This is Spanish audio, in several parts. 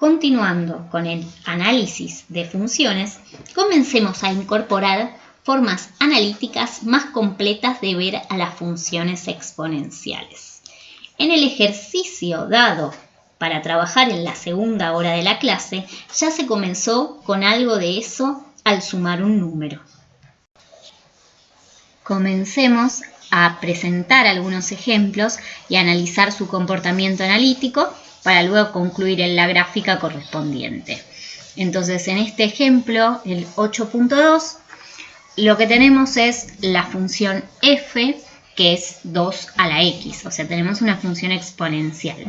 Continuando con el análisis de funciones, comencemos a incorporar formas analíticas más completas de ver a las funciones exponenciales. En el ejercicio dado para trabajar en la segunda hora de la clase, ya se comenzó con algo de eso al sumar un número. Comencemos a presentar algunos ejemplos y analizar su comportamiento analítico para luego concluir en la gráfica correspondiente. Entonces, en este ejemplo, el 8.2, lo que tenemos es la función f, que es 2 a la x, o sea, tenemos una función exponencial.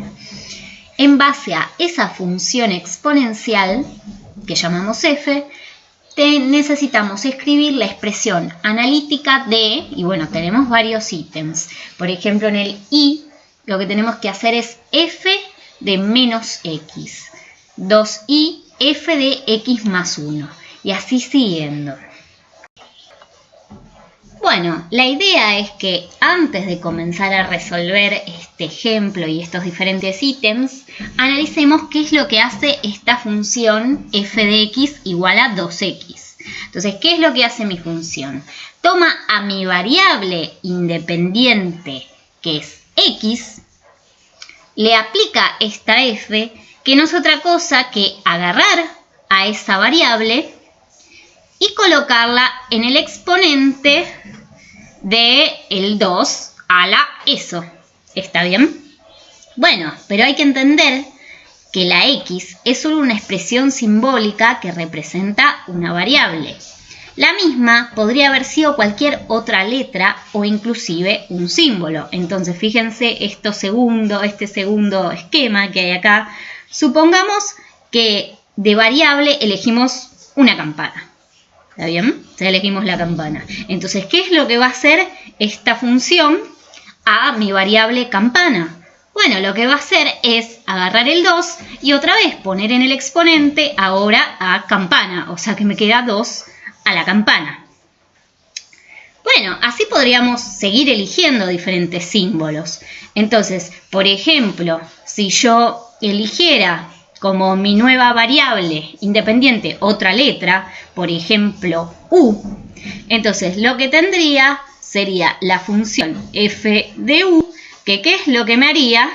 En base a esa función exponencial, que llamamos f, necesitamos escribir la expresión analítica de, y bueno, tenemos varios ítems. Por ejemplo, en el y, lo que tenemos que hacer es f de menos x, 2i f de x más 1, y así siguiendo. Bueno, la idea es que antes de comenzar a resolver este ejemplo y estos diferentes ítems, analicemos qué es lo que hace esta función f de x igual a 2x. Entonces, ¿qué es lo que hace mi función? Toma a mi variable independiente, que es x, le aplica esta f, que no es otra cosa que agarrar a esa variable y colocarla en el exponente del 2 a la eso. ¿Está bien? Bueno, pero hay que entender que la x es solo una expresión simbólica que representa una variable. La misma podría haber sido cualquier otra letra o inclusive un símbolo. Entonces, fíjense este segundo esquema que hay acá. Supongamos que de variable elegimos una campana. ¿Está bien? O sea, elegimos la campana. Entonces, ¿qué es lo que va a hacer esta función a mi variable campana? Bueno, lo que va a hacer es agarrar el 2 y otra vez poner en el exponente ahora a campana. O sea que me queda 2 a la campana. Bueno, así podríamos seguir eligiendo diferentes símbolos. Entonces, por ejemplo, si yo eligiera como mi nueva variable independiente otra letra, por ejemplo, u, entonces lo que tendría sería la función f de u, que ¿qué es lo que me haría?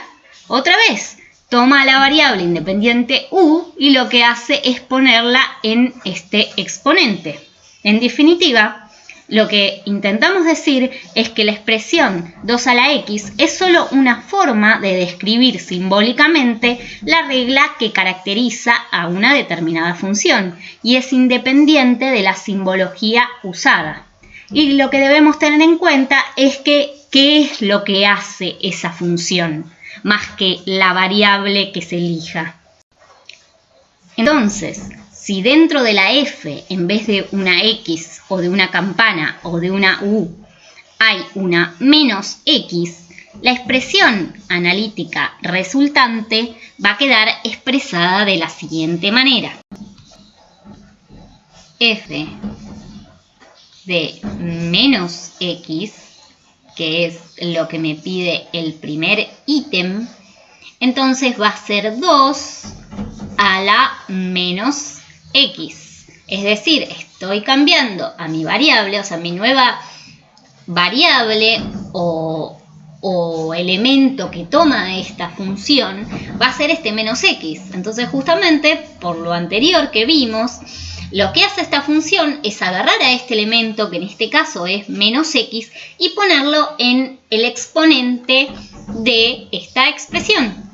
Otra vez, toma la variable independiente u y lo que hace es ponerla en este exponente. En definitiva, lo que intentamos decir es que la expresión 2 a la x es solo una forma de describir simbólicamente la regla que caracteriza a una determinada función y es independiente de la simbología usada. Y lo que debemos tener en cuenta es que qué es lo que hace esa función, más que la variable que se elija. Entonces, si dentro de la f, en vez de una x o de una campana o de una u, hay una menos x, la expresión analítica resultante va a quedar expresada de la siguiente manera. F de menos x, que es lo que me pide el primer ítem, entonces va a ser 2 a la menos x. Es decir, estoy cambiando a mi variable, o sea, mi nueva variable o elemento que toma esta función va a ser este menos x. Entonces, justamente por lo anterior que vimos, lo que hace esta función es agarrar a este elemento, que en este caso es menos x, y ponerlo en el exponente de esta expresión.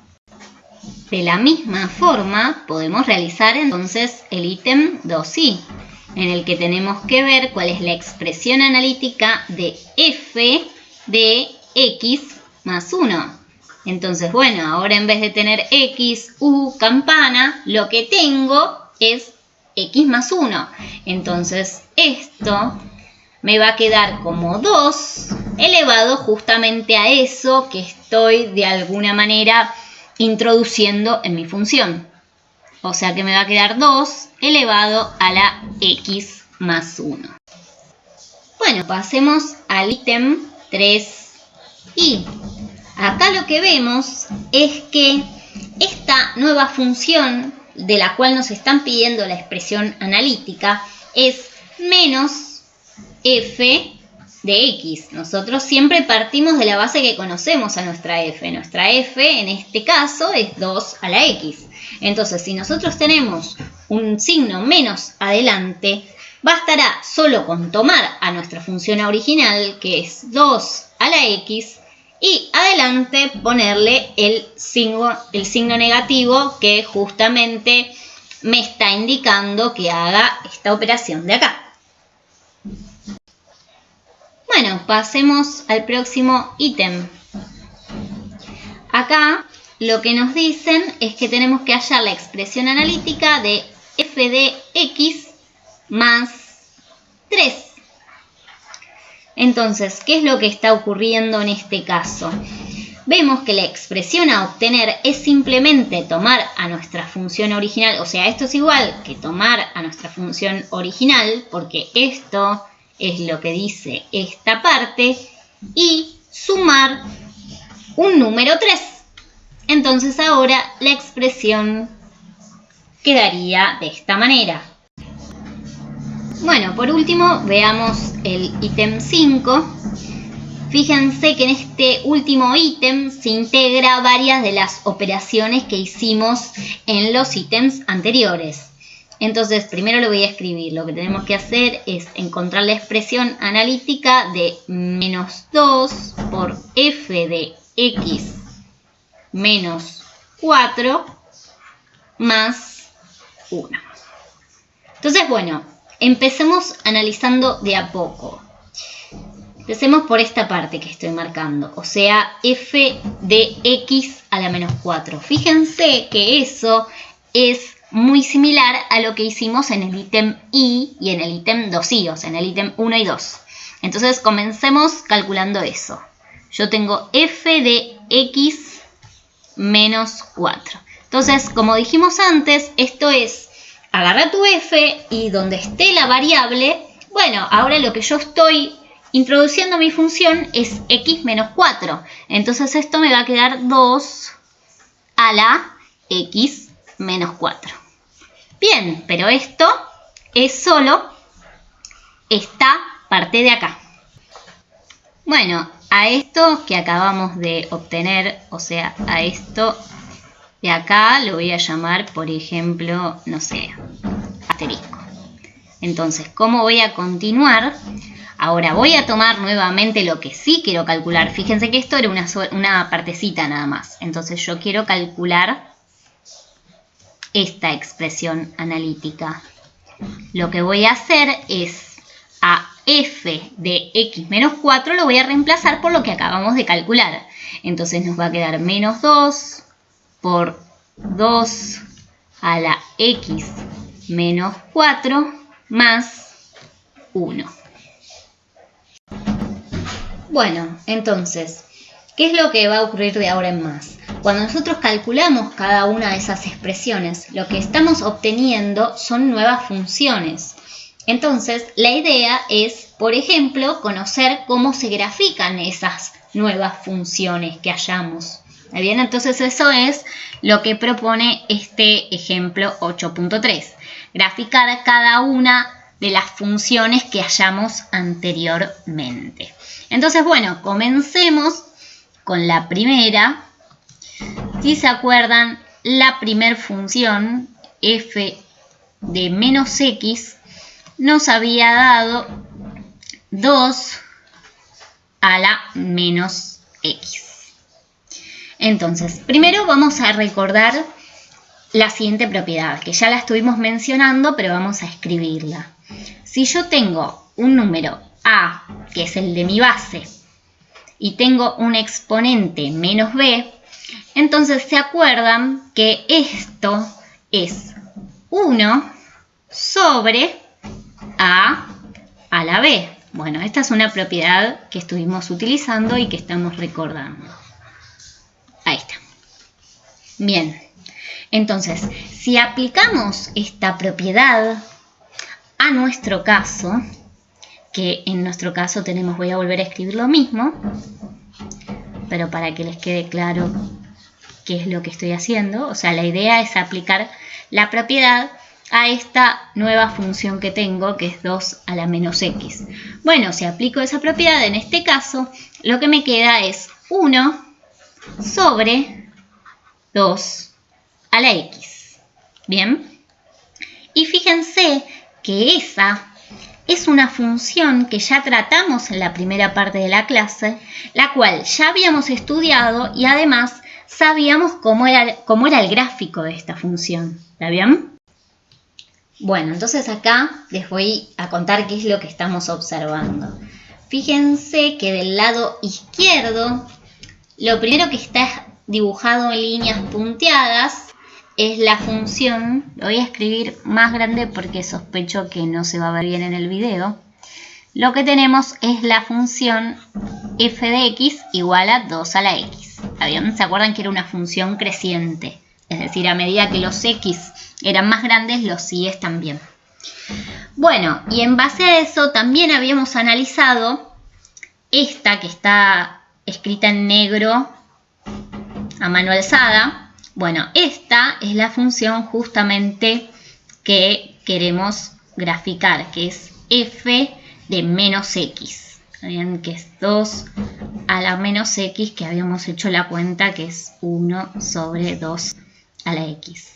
De la misma forma, podemos realizar entonces el ítem 2i, en el que tenemos que ver cuál es la expresión analítica de f de x más 1. Entonces, bueno, ahora en vez de tener x, u, campana, lo que tengo es x más 1. Entonces, esto me va a quedar como 2 elevado justamente a eso que estoy de alguna manera introduciendo en mi función. O sea que me va a quedar 2 elevado a la x más 1. Bueno, pasemos al ítem 3i. Acá lo que vemos es que esta nueva función de la cual nos están pidiendo la expresión analítica es menos f de x. Nosotros siempre partimos de la base que conocemos a nuestra f. Nuestra f en este caso es 2 a la x. Entonces, si nosotros tenemos un signo menos adelante, bastará solo con tomar a nuestra función original, que es 2 a la x, y adelante ponerle el signo negativo que justamente me está indicando que haga esta operación de acá. Bueno, pasemos al próximo ítem. Acá lo que nos dicen es que tenemos que hallar la expresión analítica de f de x más 3. Entonces, ¿qué es lo que está ocurriendo en este caso? Vemos que la expresión a obtener es simplemente tomar a nuestra función original, o sea, esto es igual que tomar a nuestra función original, porque esto es lo que dice esta parte, y sumar un número 3. Entonces ahora la expresión quedaría de esta manera. Bueno, por último veamos el ítem 5. Fíjense que en este último ítem se integra varias de las operaciones que hicimos en los ítems anteriores. Entonces, primero lo voy a escribir. Lo que tenemos que hacer es encontrar la expresión analítica de menos 2 por f de x menos 4 más 1. Entonces, bueno, empecemos analizando de a poco. Empecemos por esta parte que estoy marcando, o sea, f de x a la menos 4. Fíjense que eso es muy similar a lo que hicimos en el ítem y en el ítem 2i, o sea, en el ítem 1 y 2. Entonces, comencemos calculando eso. Yo tengo f de x menos 4. Entonces, como dijimos antes, esto es, agarra tu f y donde esté la variable, bueno, ahora lo que yo estoy introduciendo mi función es x menos 4. Entonces esto me va a quedar 2 a la x menos 4. Bien, pero esto es solo esta parte de acá. Bueno, a esto que acabamos de obtener, o sea, a esto de acá lo voy a llamar, por ejemplo, no sé, asterisco. Entonces, ¿cómo voy a continuar? Ahora voy a tomar nuevamente lo que sí quiero calcular. Fíjense que esto era una partecita nada más. Entonces yo quiero calcular esta expresión analítica. Lo que voy a hacer es a f de x menos 4 lo voy a reemplazar por lo que acabamos de calcular. Entonces nos va a quedar menos 2 por 2 a la x menos 4 más 1. Bueno, entonces, ¿qué es lo que va a ocurrir de ahora en más? Cuando nosotros calculamos cada una de esas expresiones, lo que estamos obteniendo son nuevas funciones. Entonces, la idea es, por ejemplo, conocer cómo se grafican esas nuevas funciones que hallamos. Bien, entonces eso es lo que propone este ejemplo 8.3. Graficar cada una de las funciones que hallamos anteriormente. Entonces, bueno, comencemos con la primera. Si se acuerdan, la primera función, f de menos x, nos había dado 2 a la menos x. Entonces, primero vamos a recordar la siguiente propiedad, que ya la estuvimos mencionando, pero vamos a escribirla. Si yo tengo un número a, que es el de mi base, y tengo un exponente menos b, entonces se acuerdan que esto es 1 sobre a la b. Bueno, esta es una propiedad que estuvimos utilizando y que estamos recordando. Ahí está. Bien, entonces, si aplicamos esta propiedad a nuestro caso, que en nuestro caso tenemos, voy a volver a escribir lo mismo, pero para que les quede claro qué es lo que estoy haciendo, o sea, la idea es aplicar la propiedad a esta nueva función que tengo, que es 2 a la menos x. Bueno, si aplico esa propiedad, en este caso, lo que me queda es 1 sobre 2 a la x. ¿Bien? Y fíjense que esa es una función que ya tratamos en la primera parte de la clase, la cual ya habíamos estudiado y además sabíamos cómo era el gráfico de esta función. ¿Está bien? Bueno, entonces acá les voy a contar qué es lo que estamos observando. Fíjense que del lado izquierdo, lo primero que está dibujado en líneas punteadas es la función. Lo voy a escribir más grande porque sospecho que no se va a ver bien en el video. Lo que tenemos es la función f de x igual a 2 a la x. ¿Está bien? ¿Se acuerdan que era una función creciente? Es decir, a medida que los x eran más grandes, los y's también. Bueno, y en base a eso también habíamos analizado esta que está escrita en negro a mano alzada. Bueno, esta es la función justamente que queremos graficar, que es f de menos x. ¿Bien? Que es 2 a la menos x, que habíamos hecho la cuenta, que es 1 sobre 2 a la x.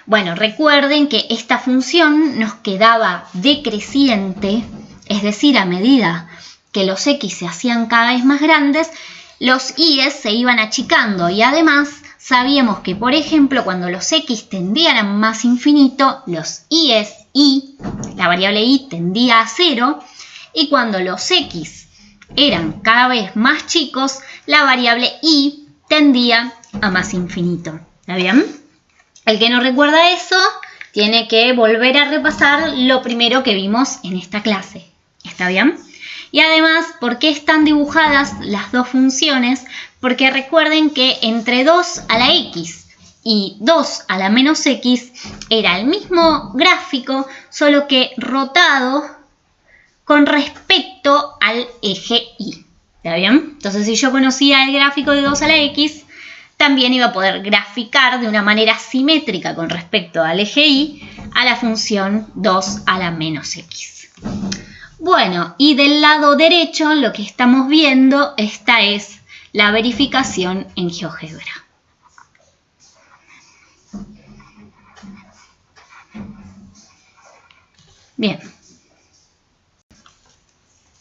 Bueno, recuerden que esta función nos quedaba decreciente, es decir, a medida que los x se hacían cada vez más grandes, los y's se iban achicando y además sabíamos que, por ejemplo, cuando los x tendían a más infinito, los y's, la variable y tendía a 0, y cuando los x eran cada vez más chicos, la variable y tendía a más infinito. ¿Está bien? El que no recuerda eso tiene que volver a repasar lo primero que vimos en esta clase. ¿Está bien? Y además, ¿por qué están dibujadas las dos funciones? Porque recuerden que entre 2 a la x y 2 a la menos x era el mismo gráfico, solo que rotado con respecto al eje y. ¿Está bien? Entonces, si yo conocía el gráfico de 2 a la x, también iba a poder graficar de una manera simétrica con respecto al eje y a la función 2 a la menos x. Bueno, y del lado derecho lo que estamos viendo, esta es la verificación en GeoGebra. Bien.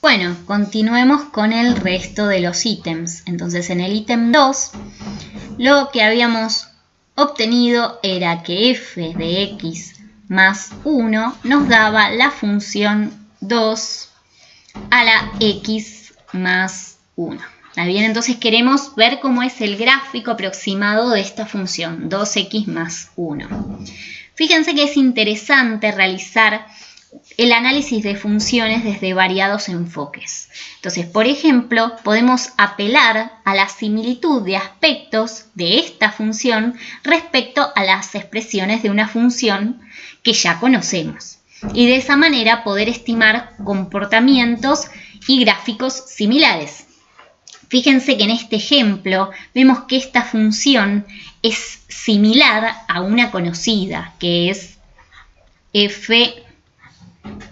Bueno, continuemos con el resto de los ítems. Entonces, en el ítem 2, lo que habíamos obtenido era que f de x más 1 nos daba la función 2 a la x más 1. ¿Está bien? Entonces queremos ver cómo es el gráfico aproximado de esta función, 2x más 1. Fíjense que es interesante realizar el análisis de funciones desde variados enfoques. Entonces, por ejemplo, podemos apelar a la similitud de aspectos de esta función respecto a las expresiones de una función que ya conocemos. Y de esa manera poder estimar comportamientos y gráficos similares. Fíjense que en este ejemplo vemos que esta función es similar a una conocida, que es f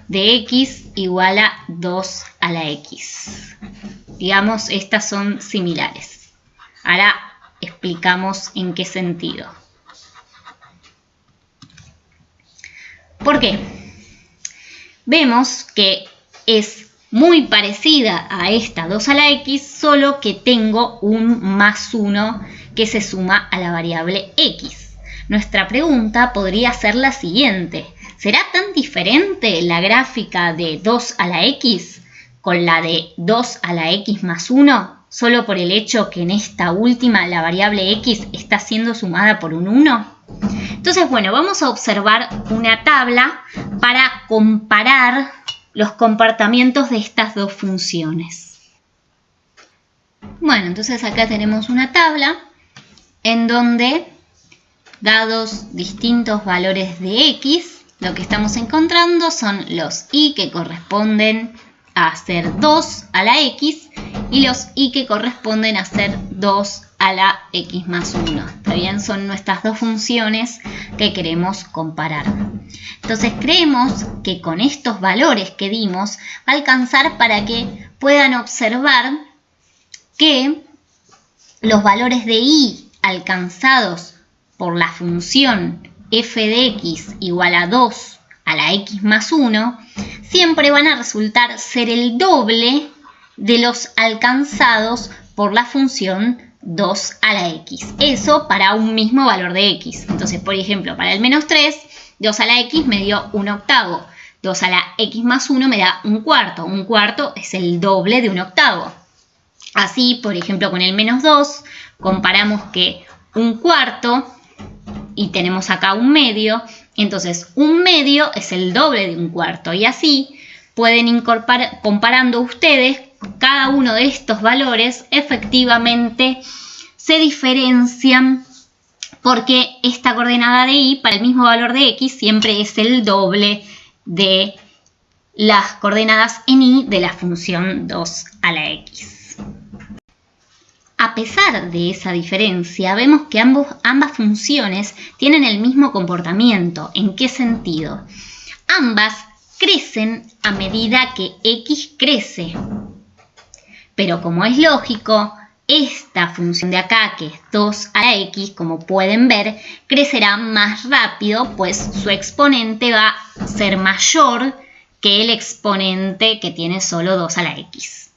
de x igual a 2 a la x. Digamos, estas son similares. Ahora explicamos en qué sentido. ¿Por qué? Vemos que es muy parecida a esta 2 a la x, solo que tengo un más 1 que se suma a la variable x. Nuestra pregunta podría ser la siguiente. ¿Será tan diferente la gráfica de 2 a la x con la de 2 a la x más 1? Solo por el hecho que en esta última la variable x está siendo sumada por un 1. Entonces, bueno, vamos a observar una tabla para comparar los comportamientos de estas dos funciones. Bueno, entonces acá tenemos una tabla en donde, dados distintos valores de x, lo que estamos encontrando son los y que corresponden a ser 2 a la x y los y que corresponden a ser 2 a a la x más 1. ¿Está bien? Son nuestras dos funciones que queremos comparar. Entonces creemos que con estos valores que dimos va a alcanzar para que puedan observar que los valores de y alcanzados por la función f de x igual a 2 a la x más 1 siempre van a resultar ser el doble de los alcanzados por la función 2 a la x. Eso para un mismo valor de x. Entonces, por ejemplo, para el menos 3, 2 a la x me dio 1/8. 2 a la x más 1 me da 1/4. 1/4 es el doble de 1/8. Así, por ejemplo, con el menos 2, comparamos que 1/4 y tenemos acá 1/2. Entonces, 1/2 es el doble de 1/4. Y así pueden incorporar, comparando ustedes, cada uno de estos valores efectivamente se diferencian porque esta coordenada de y para el mismo valor de x siempre es el doble de las coordenadas en y de la función 2 a la x. A pesar de esa diferencia, vemos que ambas funciones tienen el mismo comportamiento. ¿En qué sentido? Ambas crecen a medida que x crece. Pero como es lógico, esta función de acá, que es 2 a la x, como pueden ver, crecerá más rápido, pues su exponente va a ser mayor que el exponente que tiene solo 2 a la x.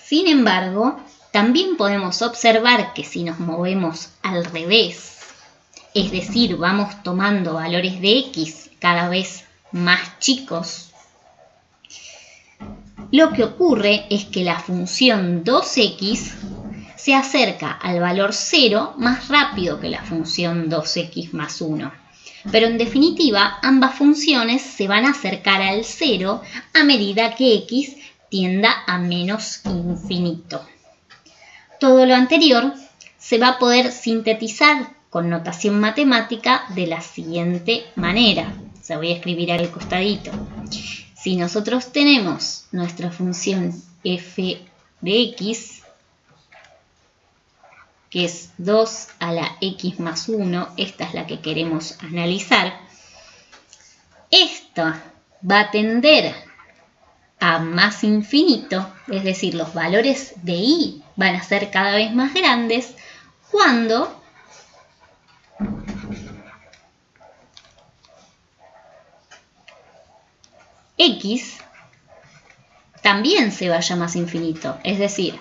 Sin embargo, también podemos observar que si nos movemos al revés, es decir, vamos tomando valores de x cada vez más chicos, lo que ocurre es que la función 2x se acerca al valor 0 más rápido que la función 2x más 1. Pero en definitiva, ambas funciones se van a acercar al 0 a medida que x tienda a menos infinito. Todo lo anterior se va a poder sintetizar con notación matemática de la siguiente manera. Se voy a escribir al costadito. Si nosotros tenemos nuestra función f de x, que es 2 a la x más 1, esta es la que queremos analizar, esta va a tender a más infinito, es decir, los valores de y van a ser cada vez más grandes cuando x también se vaya más infinito. Es decir,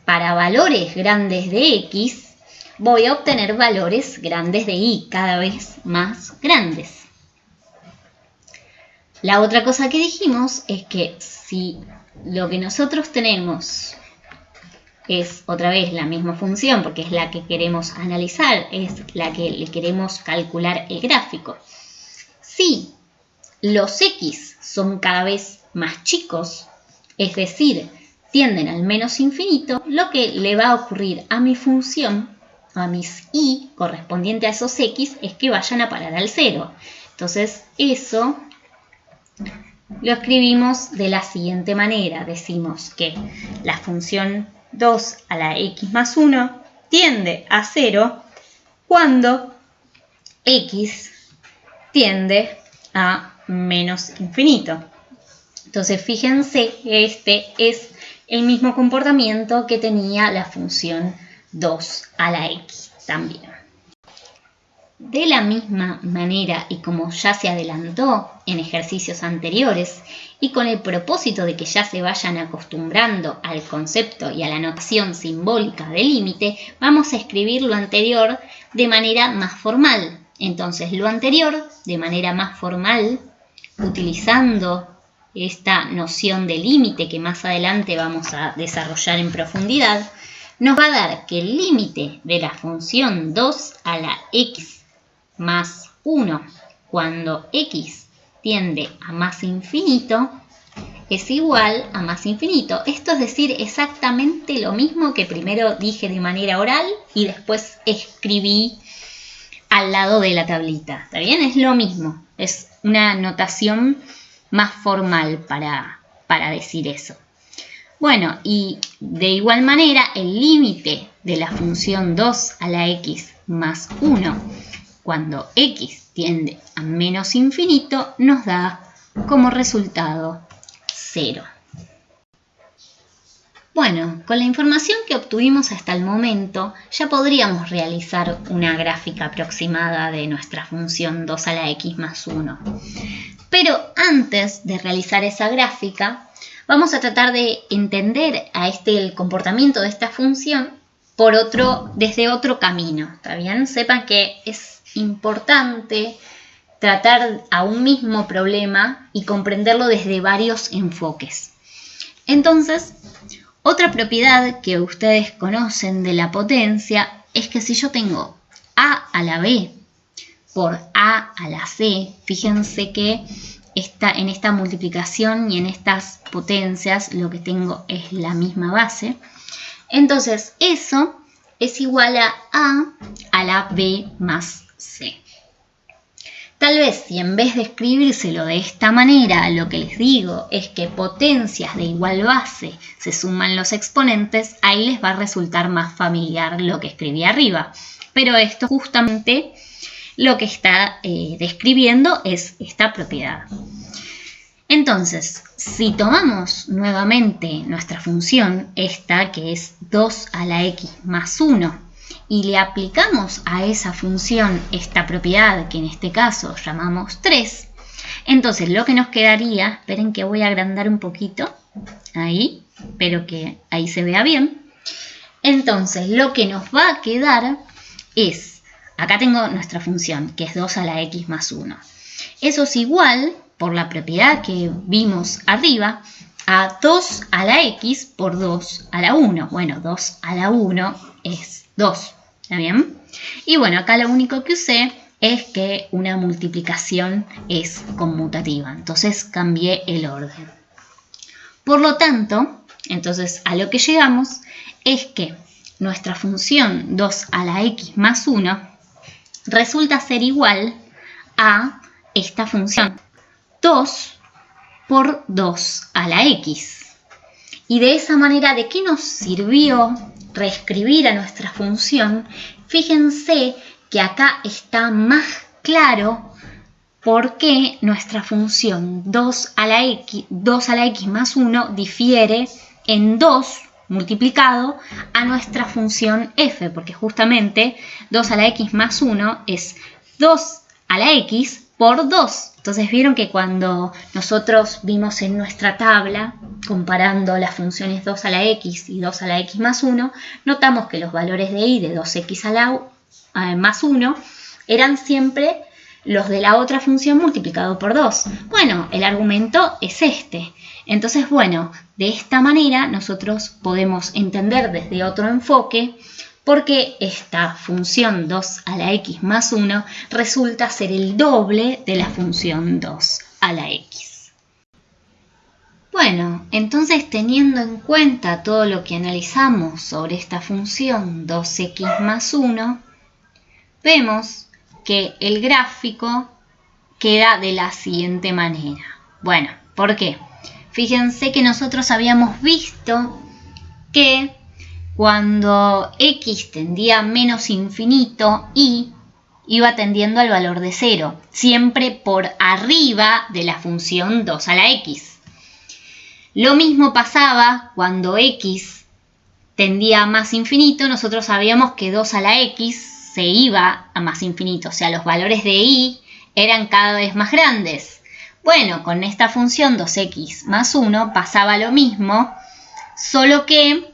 para valores grandes de x voy a obtener valores grandes de y, cada vez más grandes. La otra cosa que dijimos es que si lo que nosotros tenemos es otra vez la misma función, porque es la que queremos analizar, es la que le queremos calcular el gráfico. Si los x son cada vez más chicos, es decir, tienden al menos infinito, lo que le va a ocurrir a mi función, a mis y correspondiente a esos x, es que vayan a parar al 0. Entonces eso lo escribimos de la siguiente manera. Decimos que la función 2 a la x más 1 tiende a 0 cuando x tiende a menos infinito. Entonces fíjense que este es el mismo comportamiento que tenía la función 2 a la x también. De la misma manera, y como ya se adelantó en ejercicios anteriores, y con el propósito de que ya se vayan acostumbrando al concepto y a la notación simbólica del límite, vamos a escribir lo anterior de manera más formal. Entonces, lo anterior, de manera más formal, utilizando esta noción de límite que más adelante vamos a desarrollar en profundidad, nos va a dar que el límite de la función 2 a la x más 1 cuando x tiende a más infinito es igual a más infinito. Esto es decir exactamente lo mismo que primero dije de manera oral y después escribí al lado de la tablita. ¿Está bien? Es lo mismo. Es una notación más formal para decir eso. Bueno, y de igual manera el límite de la función 2 a la x más 1, cuando x tiende a menos infinito, nos da como resultado 0. Bueno, con la información que obtuvimos hasta el momento, ya podríamos realizar una gráfica aproximada de nuestra función 2 a la x más 1. Pero antes de realizar esa gráfica, vamos a tratar de entender el comportamiento de esta función desde otro camino, ¿está bien? Sepan que es importante tratar a un mismo problema y comprenderlo desde varios enfoques. Entonces, otra propiedad que ustedes conocen de la potencia es que si yo tengo a a la b por a a la c, fíjense que en esta multiplicación y en estas potencias lo que tengo es la misma base. Entonces eso es igual a la b más c. Tal vez si en vez de escribírselo de esta manera, lo que les digo es que potencias de igual base se suman los exponentes, ahí les va a resultar más familiar lo que escribí arriba. Pero esto justamente lo que está describiendo es esta propiedad. Entonces, si tomamos nuevamente nuestra función, esta que es 2 a la x más 1, y le aplicamos a esa función esta propiedad, que en este caso llamamos 3, entonces lo que nos quedaría, esperen que voy a agrandar un poquito, ahí, espero que ahí se vea bien. Entonces lo que nos va a quedar es, acá tengo nuestra función, que es 2 a la x más 1. Eso es igual, por la propiedad que vimos arriba, a 2 a la x por 2 a la 1. Bueno, 2 a la 1 es 2, ¿está bien? Y bueno, acá lo único que usé es que una multiplicación es conmutativa. Entonces cambié el orden. Por lo tanto, entonces a lo que llegamos es que nuestra función 2 a la x más 1 resulta ser igual a esta función 2 por 2 a la x. Y de esa manera, ¿de qué nos sirvió reescribir a nuestra función? Fíjense que acá está más claro por qué nuestra función 2 a la x más 1 difiere en 2 multiplicado a nuestra función f, porque justamente 2 a la x más 1 es 2 a la x por 2. Entonces vieron que cuando nosotros vimos en nuestra tabla, comparando las funciones 2 a la x y 2 a la x más 1, notamos que los valores de y de 2x a la más 1 eran siempre los de la otra función multiplicado por 2. Bueno, el argumento es este. Entonces, bueno, de esta manera nosotros podemos entender desde otro enfoque porque esta función 2 a la x más 1 resulta ser el doble de la función 2 a la x. Bueno, entonces teniendo en cuenta todo lo que analizamos sobre esta función 2x más 1, vemos que el gráfico queda de la siguiente manera. Bueno, ¿por qué? Fíjense que nosotros habíamos visto que cuando x tendía a menos infinito, y iba tendiendo al valor de 0, siempre por arriba de la función 2 a la x. Lo mismo pasaba cuando x tendía a más infinito, nosotros sabíamos que 2 a la x se iba a más infinito, o sea, los valores de y eran cada vez más grandes. Bueno, con esta función 2x más 1 pasaba lo mismo, solo que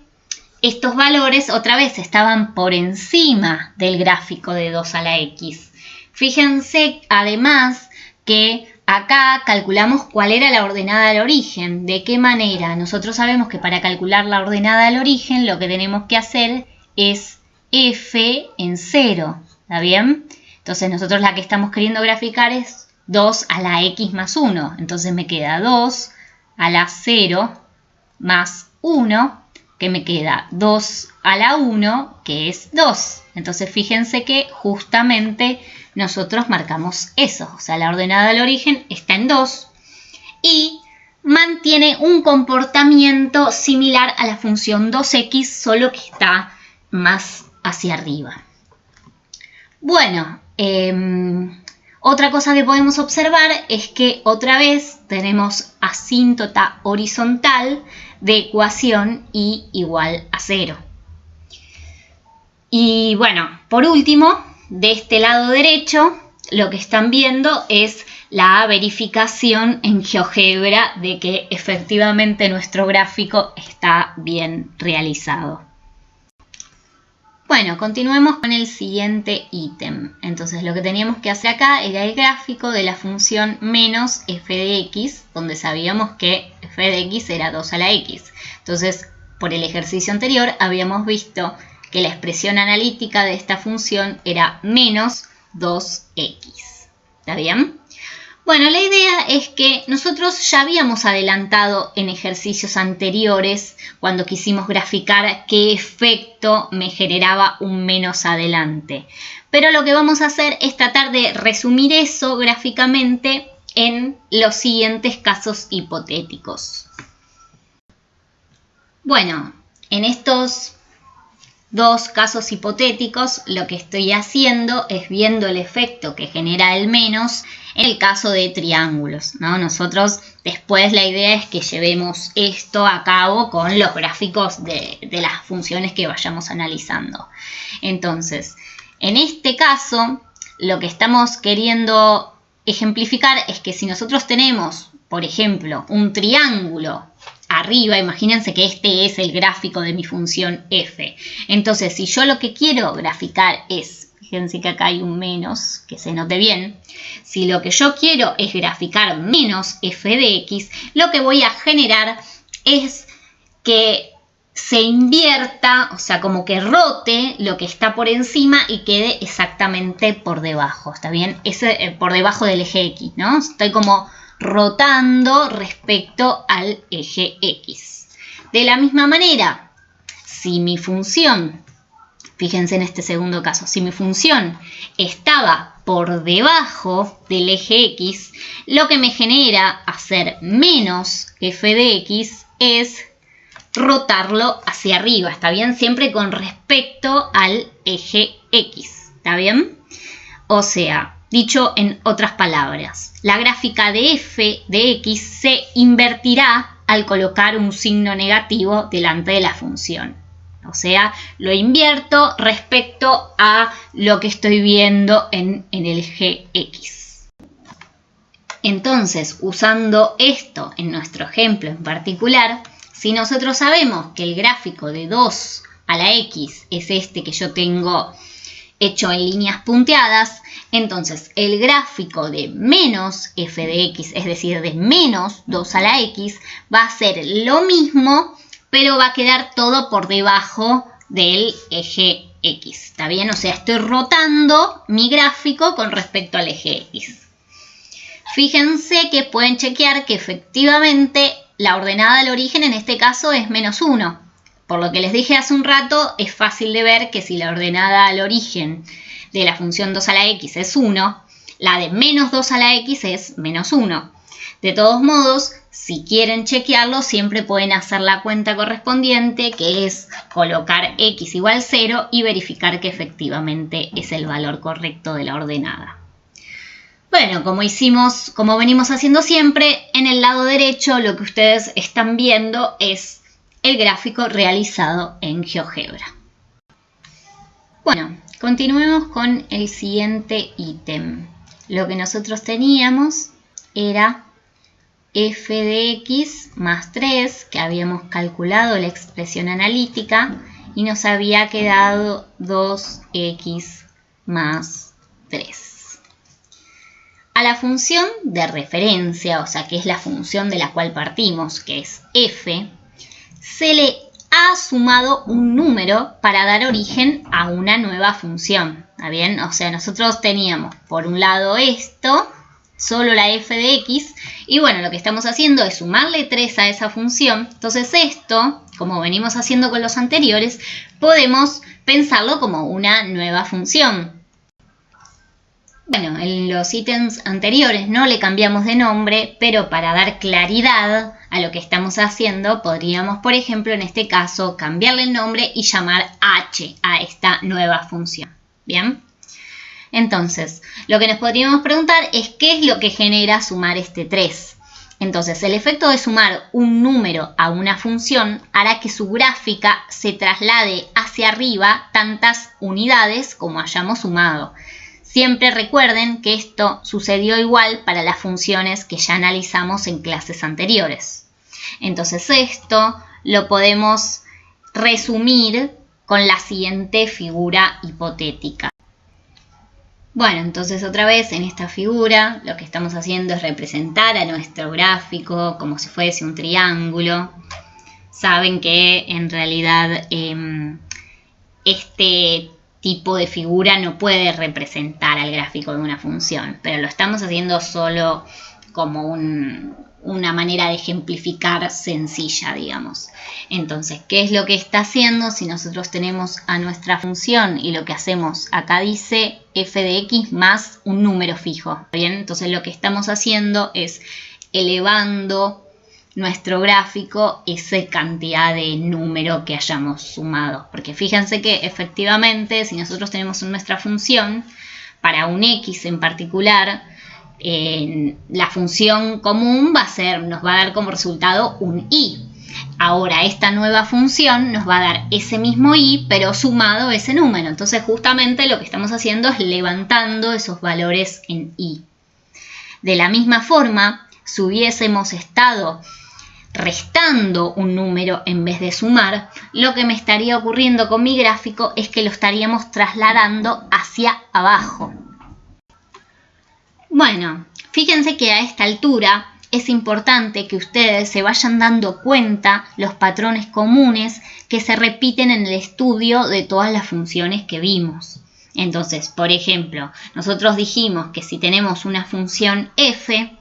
estos valores otra vez estaban por encima del gráfico de 2 a la x. Fíjense además que acá calculamos cuál era la ordenada al origen. ¿De qué manera? Nosotros sabemos que para calcular la ordenada al origen lo que tenemos que hacer es f en 0. ¿Está bien? Entonces nosotros la que estamos queriendo graficar es 2 a la x más 1. Entonces me queda 2 a la 0 más 1, que me queda 2 a la 1, que es 2. Entonces fíjense que justamente nosotros marcamos eso. O sea, la ordenada al origen está en 2. Y mantiene un comportamiento similar a la función 2x, solo que está más hacia arriba. Bueno, otra cosa que podemos observar es que otra vez tenemos asíntota horizontal de ecuación y igual a 0. Y bueno, por último, de este lado derecho, lo que están viendo es la verificación en GeoGebra de que efectivamente nuestro gráfico está bien realizado. Bueno, continuemos con el siguiente ítem. Entonces lo que teníamos que hacer acá era el gráfico de la función menos f de x, donde sabíamos que f de x era 2 a la x. Entonces, por el ejercicio anterior habíamos visto que la expresión analítica de esta función era menos 2x. ¿Está bien? Bueno, la idea es que nosotros ya habíamos adelantado en ejercicios anteriores, cuando quisimos graficar qué efecto me generaba un menos adelante. Pero lo que vamos a hacer es tratar de resumir eso gráficamente en los siguientes casos hipotéticos. Bueno, en estos dos casos hipotéticos, lo que estoy haciendo es viendo el efecto que genera el menos en el caso de triángulos, ¿no? Nosotros después la idea es que llevemos esto a cabo con los gráficos de las funciones que vayamos analizando. Entonces, en este caso, lo que estamos queriendo ejemplificar es que si nosotros tenemos, por ejemplo, un triángulo arriba, imagínense que este es el gráfico de mi función f. Entonces, si yo lo que quiero graficar es, fíjense que acá hay un menos, que se note bien. Si lo que yo quiero es graficar menos f de x, lo que voy a generar es que se invierta, o sea, como que rote lo que está por encima y quede exactamente por debajo, ¿está bien? Por debajo del eje x, ¿no? Estoy como rotando respecto al eje x. De la misma manera, si mi función, fíjense en este segundo caso, si mi función estaba por debajo del eje x, lo que me genera hacer menos f de x es rotarlo hacia arriba, ¿está bien? Siempre con respecto al eje x, ¿está bien? O sea, dicho en otras palabras, la gráfica de f de x se invertirá al colocar un signo negativo delante de la función. O sea, lo invierto respecto a lo que estoy viendo en el eje x. Entonces, usando esto en nuestro ejemplo en particular, si nosotros sabemos que el gráfico de 2 a la x es este que yo tengo hecho en líneas punteadas, entonces el gráfico de menos f de x, es decir, de menos 2 a la x, va a ser lo mismo, pero va a quedar todo por debajo del eje x. ¿Está bien? O sea, estoy rotando mi gráfico con respecto al eje x. Fíjense que pueden chequear que efectivamente la ordenada del origen en este caso es menos 1. Por lo que les dije hace un rato, es fácil de ver que si la ordenada al origen de la función 2 a la x es 1, la de menos 2 a la x es menos 1. De todos modos, si quieren chequearlo, siempre pueden hacer la cuenta correspondiente, que es colocar x igual 0 y verificar que efectivamente es el valor correcto de la ordenada. Bueno, como venimos haciendo siempre, en el lado derecho lo que ustedes están viendo es el gráfico realizado en GeoGebra. Bueno, continuemos con el siguiente ítem. Lo que nosotros teníamos era f de x más 3, que habíamos calculado la expresión analítica y nos había quedado 2x más 3. A la función de referencia, o sea, que es la función de la cual partimos, que es f, se le ha sumado un número para dar origen a una nueva función. ¿Está bien? O sea, nosotros teníamos por un lado esto, solo la f de x, y bueno, lo que estamos haciendo es sumarle 3 a esa función. Entonces esto, como venimos haciendo con los anteriores, podemos pensarlo como una nueva función. Bueno, en los ítems anteriores no le cambiamos de nombre, pero para dar claridad a lo que estamos haciendo, podríamos, por ejemplo, en este caso, cambiarle el nombre y llamar h a esta nueva función. ¿Bien? Entonces, lo que nos podríamos preguntar es qué es lo que genera sumar este 3. Entonces, el efecto de sumar un número a una función hará que su gráfica se traslade hacia arriba tantas unidades como hayamos sumado. Siempre recuerden que esto sucedió igual para las funciones que ya analizamos en clases anteriores. Entonces, esto lo podemos resumir con la siguiente figura hipotética. Bueno, entonces otra vez en esta figura lo que estamos haciendo es representar a nuestro gráfico como si fuese un triángulo. Saben que en realidad este tipo de figura no puede representar al gráfico de una función, pero lo estamos haciendo solo como una manera de ejemplificar sencilla, digamos. Entonces, ¿qué es lo que está haciendo si nosotros tenemos a nuestra función y lo que hacemos acá dice f de x más un número fijo? ¿Bien? Entonces lo que estamos haciendo es elevando nuestro gráfico esa cantidad de número que hayamos sumado. Porque fíjense que efectivamente si nosotros tenemos nuestra función para un x en particular, la función común nos va a dar como resultado un i. Ahora esta nueva función nos va a dar ese mismo i, pero sumado ese número. Entonces justamente lo que estamos haciendo es levantando esos valores en i. De la misma forma, si hubiésemos estado restando un número en vez de sumar, lo que me estaría ocurriendo con mi gráfico es que lo estaríamos trasladando hacia abajo. Bueno, fíjense que a esta altura es importante que ustedes se vayan dando cuenta los patrones comunes que se repiten en el estudio de todas las funciones que vimos. Entonces, por ejemplo, nosotros dijimos que si tenemos una función f,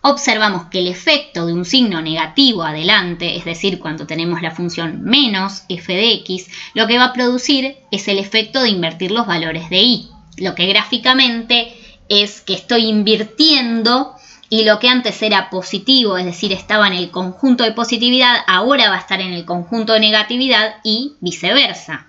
observamos que el efecto de un signo negativo adelante, es decir, cuando tenemos la función menos f de x, lo que va a producir es el efecto de invertir los valores de i, lo que gráficamente es que estoy invirtiendo y lo que antes era positivo, es decir, estaba en el conjunto de positividad, ahora va a estar en el conjunto de negatividad y viceversa.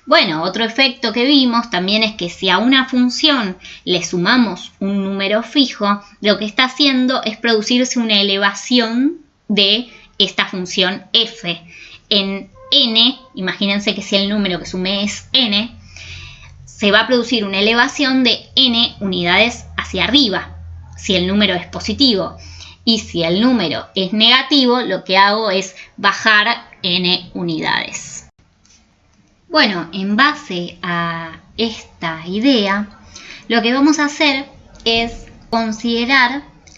Bueno, otro efecto que vimos también es que si a una función le sumamos un número fijo, lo que está haciendo es producirse una elevación de esta función f. En n, imagínense que si el número que sumé es n, se va a producir una elevación de n unidades hacia arriba, si el número es positivo. Y si el número es negativo, lo que hago es bajar n unidades. Bueno, en base a esta idea, lo que vamos a hacer es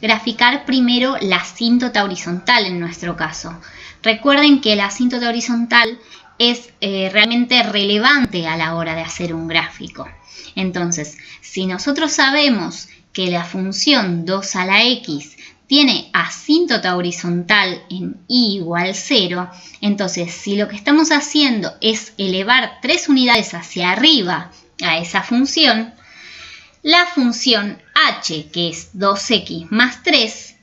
graficar primero la asíntota horizontal en nuestro caso. Recuerden que la asíntota horizontal es realmente relevante a la hora de hacer un gráfico. Entonces, si nosotros sabemos que la función 2 a la x tiene asíntota horizontal en i igual 0, entonces si lo que estamos haciendo es elevar 3 unidades hacia arriba a esa función, la función h, que es 2x más 3,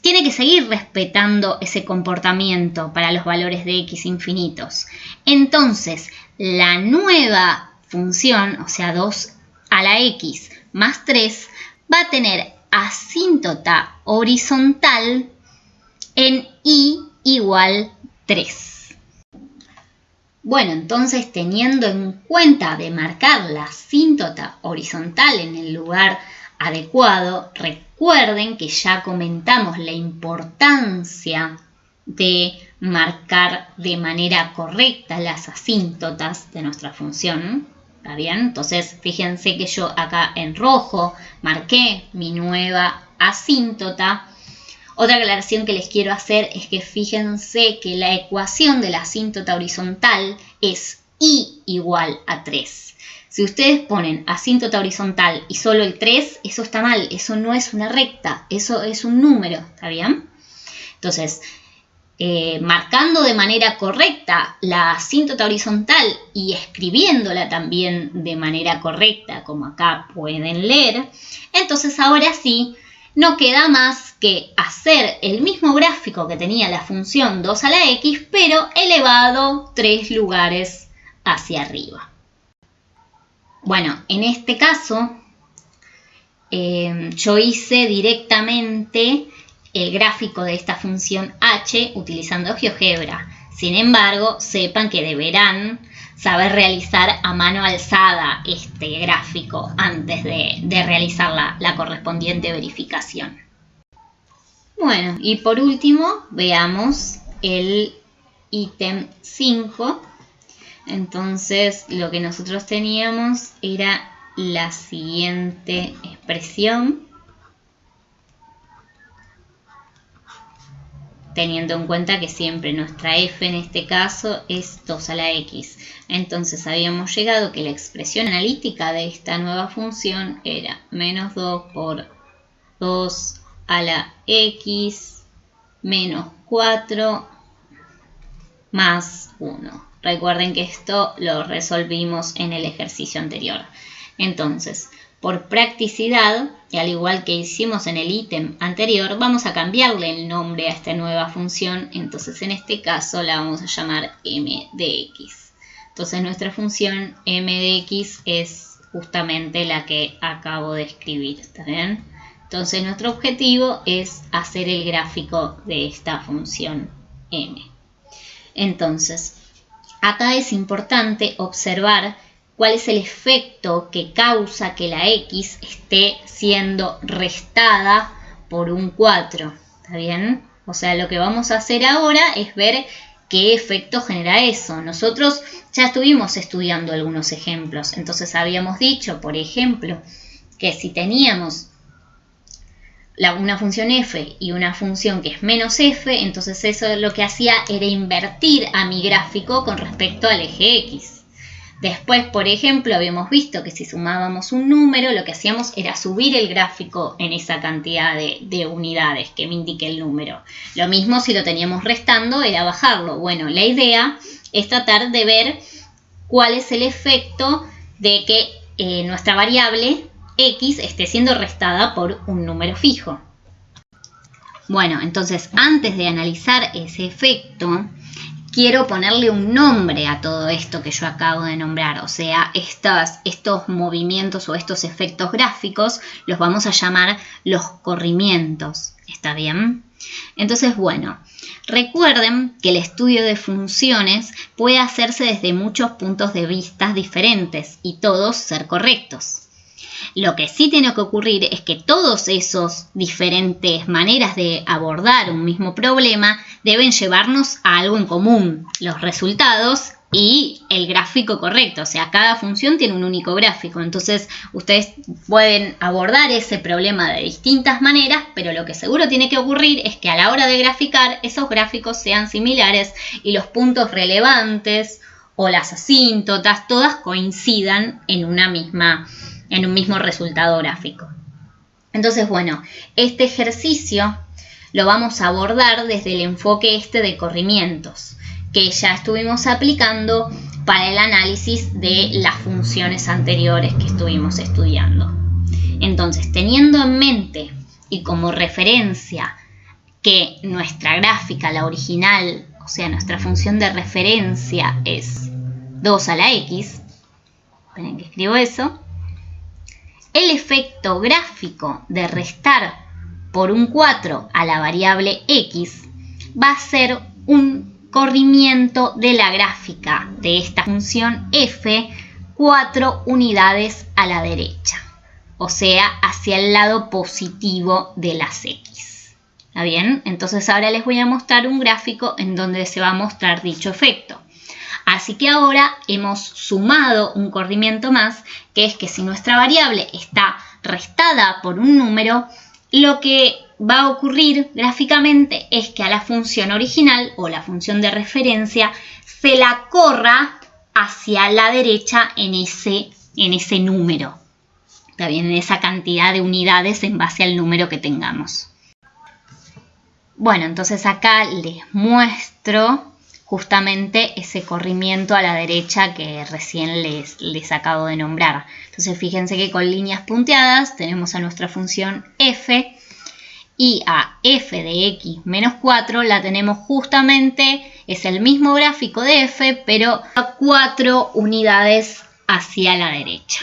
tiene que seguir respetando ese comportamiento para los valores de x infinitos. Entonces, la nueva función, o sea 2 a la x más 3, va a tener asíntota horizontal en i igual 3. Bueno, entonces teniendo en cuenta de marcar la asíntota horizontal en el lugar adecuado, recuerden que ya comentamos la importancia de marcar de manera correcta las asíntotas de nuestra función. ¿Está bien? Entonces, fíjense que yo acá en rojo marqué mi nueva asíntota. Otra aclaración que les quiero hacer es que fíjense que la ecuación de la asíntota horizontal es i igual a 3. Si ustedes ponen asíntota horizontal y solo el 3, eso está mal. Eso no es una recta, eso es un número. ¿Está bien? Entonces, marcando de manera correcta la asíntota horizontal y escribiéndola también de manera correcta, como acá pueden leer, entonces ahora sí no queda más que hacer el mismo gráfico que tenía la función 2 a la x, pero elevado 3 lugares hacia arriba. Bueno, en este caso yo hice directamente el gráfico de esta función h utilizando GeoGebra. Sin embargo, sepan que deberán saber realizar a mano alzada este gráfico antes de realizar la correspondiente verificación. Bueno, y por último veamos el ítem 5. Entonces lo que nosotros teníamos era la siguiente expresión, teniendo en cuenta que siempre nuestra f en este caso es 2 a la x. Entonces habíamos llegado que la expresión analítica de esta nueva función era menos 2 por 2 a la x menos 4 más 1. Recuerden que esto lo resolvimos en el ejercicio anterior. Entonces, por practicidad, y al igual que hicimos en el ítem anterior, vamos a cambiarle el nombre a esta nueva función. Entonces, en este caso la vamos a llamar m de x. Entonces, nuestra función m de x es justamente la que acabo de escribir. ¿Está bien? Entonces, nuestro objetivo es hacer el gráfico de esta función m. Entonces, acá es importante observar cuál es el efecto que causa que la x esté siendo restada por un 4. ¿Está bien? O sea, lo que vamos a hacer ahora es ver qué efecto genera eso. Nosotros ya estuvimos estudiando algunos ejemplos. Entonces habíamos dicho, por ejemplo, que si teníamos una función f y una función que es menos f, entonces eso lo que hacía era invertir a mi gráfico con respecto al eje x. Después, por ejemplo, habíamos visto que si sumábamos un número, lo que hacíamos era subir el gráfico en esa cantidad de unidades que me indique el número. Lo mismo si lo teníamos restando, era bajarlo. Bueno, la idea es tratar de ver cuál es el efecto de que nuestra variable x esté siendo restada por un número fijo. Bueno, entonces antes de analizar ese efecto, quiero ponerle un nombre a todo esto que yo acabo de nombrar. O sea, estos movimientos o estos efectos gráficos los vamos a llamar los corrimientos. ¿Está bien? Entonces, bueno, recuerden que el estudio de funciones puede hacerse desde muchos puntos de vista diferentes y todos ser correctos. Lo que sí tiene que ocurrir es que todos esos diferentes maneras de abordar un mismo problema deben llevarnos a algo en común, los resultados y el gráfico correcto. O sea, cada función tiene un único gráfico, entonces ustedes pueden abordar ese problema de distintas maneras, pero lo que seguro tiene que ocurrir es que a la hora de graficar esos gráficos sean similares y los puntos relevantes o las asíntotas todas coincidan en un mismo resultado gráfico. Entonces, bueno, este ejercicio lo vamos a abordar desde el enfoque de corrimientos, que ya estuvimos aplicando para el análisis de las funciones anteriores que estuvimos estudiando. Entonces, teniendo en mente y como referencia que nuestra gráfica, la original, o sea, nuestra función de referencia es 2 a la x, esperen que escribo eso. El efecto gráfico de restar por un 4 a la variable x va a ser un corrimiento de la gráfica de esta función f 4 unidades a la derecha, o sea, hacia el lado positivo de las x. ¿Está bien? Entonces ahora les voy a mostrar un gráfico en donde se va a mostrar dicho efecto. Así que ahora hemos sumado un corrimiento más, que es que si nuestra variable está restada por un número, lo que va a ocurrir gráficamente es que a la función original o la función de referencia se la corra hacia la derecha en ese número. ¿Está bien? En esa cantidad de unidades en base al número que tengamos. Bueno, entonces acá les muestro justamente ese corrimiento a la derecha que recién les acabo de nombrar. Entonces fíjense que con líneas punteadas tenemos a nuestra función f y a f de x menos 4 la tenemos justamente, es el mismo gráfico de f, pero a 4 unidades hacia la derecha.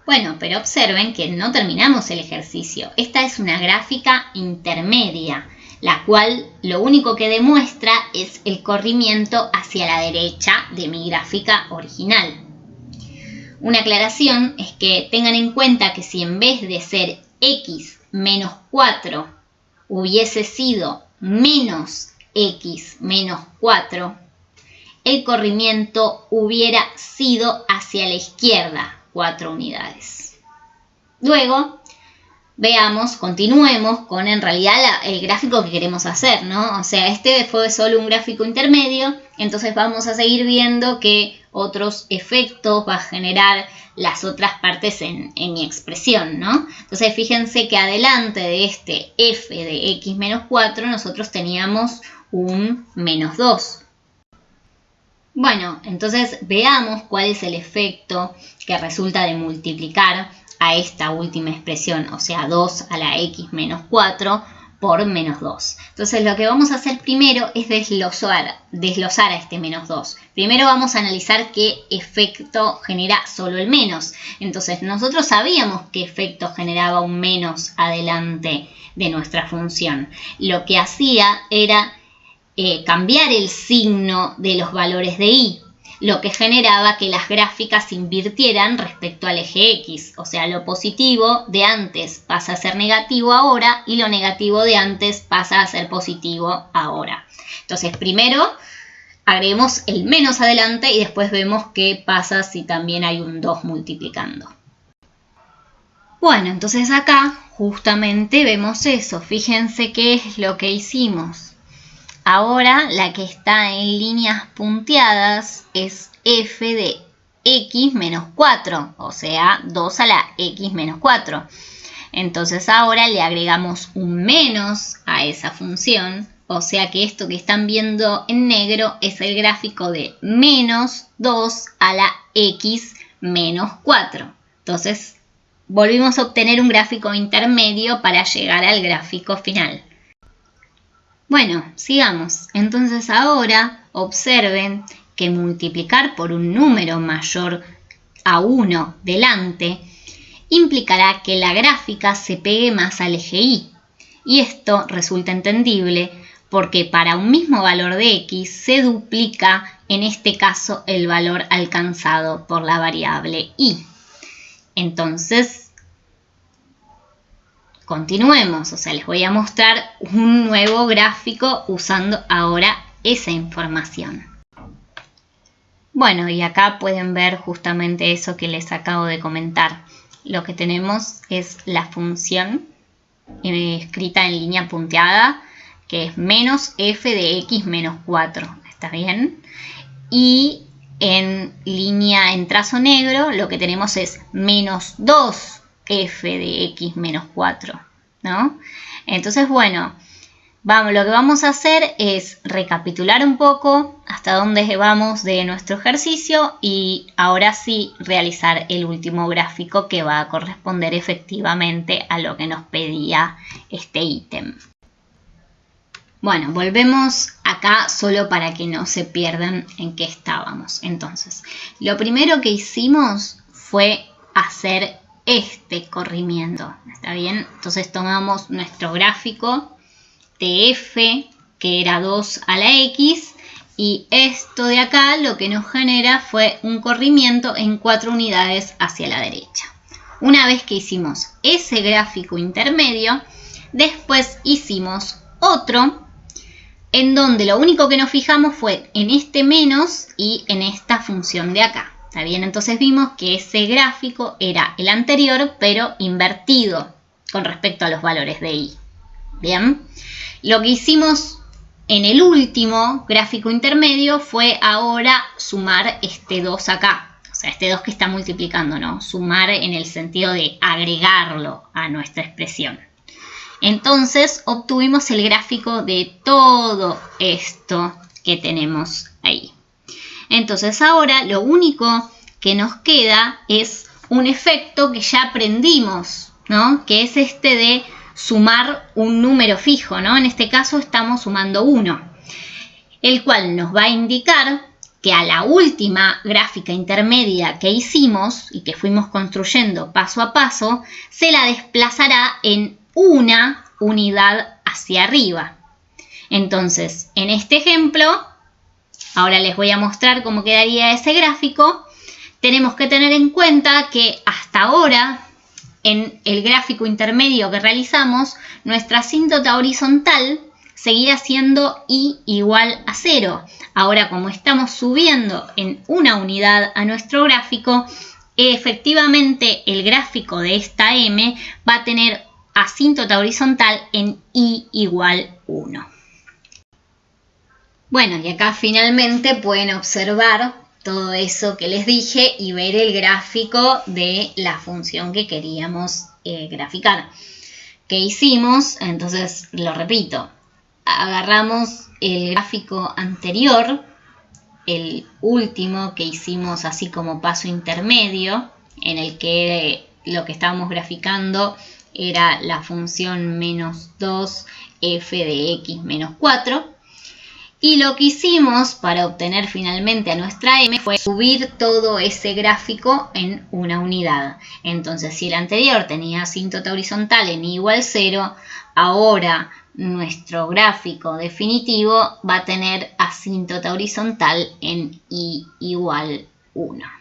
Bueno, pero observen que no terminamos el ejercicio. Esta es una gráfica intermedia, la cual lo único que demuestra es el corrimiento hacia la derecha de mi gráfica original. Una aclaración es que tengan en cuenta que si en vez de ser x menos 4 hubiese sido menos x menos 4, el corrimiento hubiera sido hacia la izquierda, 4 unidades. Luego, veamos, continuemos con en realidad el gráfico que queremos hacer, ¿no? O sea, este fue solo un gráfico intermedio, entonces vamos a seguir viendo que otros efectos va a generar las otras partes en mi expresión, ¿no? Entonces fíjense que adelante de este f de x menos 4 nosotros teníamos un menos 2. Bueno, entonces veamos cuál es el efecto que resulta de multiplicar a esta última expresión, o sea, 2 a la x menos 4 por menos 2. Entonces lo que vamos a hacer primero es desglosar a este menos 2. Primero vamos a analizar qué efecto genera solo el menos. Entonces nosotros sabíamos qué efecto generaba un menos adelante de nuestra función. Lo que hacía era cambiar el signo de los valores de y, lo que generaba que las gráficas se invirtieran respecto al eje X. O sea, lo positivo de antes pasa a ser negativo ahora y lo negativo de antes pasa a ser positivo ahora. Entonces, primero agreguemos el menos adelante y después vemos qué pasa si también hay un 2 multiplicando. Bueno, entonces acá justamente vemos eso. Fíjense qué es lo que hicimos. Ahora la que está en líneas punteadas es f de x menos 4, o sea, 2 a la x menos 4. Entonces ahora le agregamos un menos a esa función, o sea que esto que están viendo en negro es el gráfico de menos 2 a la x menos 4. Entonces volvimos a obtener un gráfico intermedio para llegar al gráfico final. Bueno, sigamos. Entonces ahora observen que multiplicar por un número mayor a 1 delante implicará que la gráfica se pegue más al eje y. Y esto resulta entendible porque para un mismo valor de x se duplica, en este caso, el valor alcanzado por la variable y. Entonces, continuemos, o sea, les voy a mostrar un nuevo gráfico usando ahora esa información. Bueno, y acá pueden ver justamente eso que les acabo de comentar. Lo que tenemos es la función escrita en línea punteada, que es menos f de x menos 4, ¿está bien? Y en trazo negro lo que tenemos es menos 2 f de x menos 4, ¿no? Entonces, bueno, lo que vamos a hacer es recapitular un poco hasta dónde vamos de nuestro ejercicio y ahora sí realizar el último gráfico que va a corresponder efectivamente a lo que nos pedía este ítem. Bueno, volvemos acá solo para que no se pierdan en qué estábamos. Entonces, lo primero que hicimos fue hacer este corrimiento, ¿está bien? Entonces tomamos nuestro gráfico de f, que era 2 a la x, y esto de acá lo que nos genera fue un corrimiento en 4 unidades hacia la derecha. Una vez que hicimos ese gráfico intermedio, después hicimos otro en donde lo único que nos fijamos fue en este menos y en esta función de acá. ¿Está bien? Entonces vimos que ese gráfico era el anterior, pero invertido con respecto a los valores de y. Bien. Lo que hicimos en el último gráfico intermedio fue ahora sumar este 2 acá. O sea, este 2 que está multiplicando, ¿no? Sumar en el sentido de agregarlo a nuestra expresión. Entonces obtuvimos el gráfico de todo esto que tenemos ahí. Entonces ahora lo único que nos queda es un efecto que ya aprendimos, ¿no? Que es este de sumar un número fijo, ¿no? En este caso estamos sumando 1, el cual nos va a indicar que a la última gráfica intermedia que hicimos y que fuimos construyendo paso a paso, se la desplazará en una unidad hacia arriba. Entonces, en este ejemplo, ahora les voy a mostrar cómo quedaría ese gráfico. Tenemos que tener en cuenta que hasta ahora, en el gráfico intermedio que realizamos, nuestra asíntota horizontal seguía siendo y igual a 0. Ahora, como estamos subiendo en una unidad a nuestro gráfico, efectivamente el gráfico de esta M va a tener asíntota horizontal en y igual 1. Bueno, y acá finalmente pueden observar todo eso que les dije y ver el gráfico de la función que queríamos graficar. ¿Qué hicimos? Entonces, lo repito, agarramos el gráfico anterior, el último que hicimos así como paso intermedio, en el que lo que estábamos graficando era la función menos 2 f de x menos 4. Y lo que hicimos para obtener finalmente a nuestra m fue subir todo ese gráfico en una unidad. Entonces, si el anterior tenía asíntota horizontal en y igual 0, ahora nuestro gráfico definitivo va a tener asíntota horizontal en y igual 1.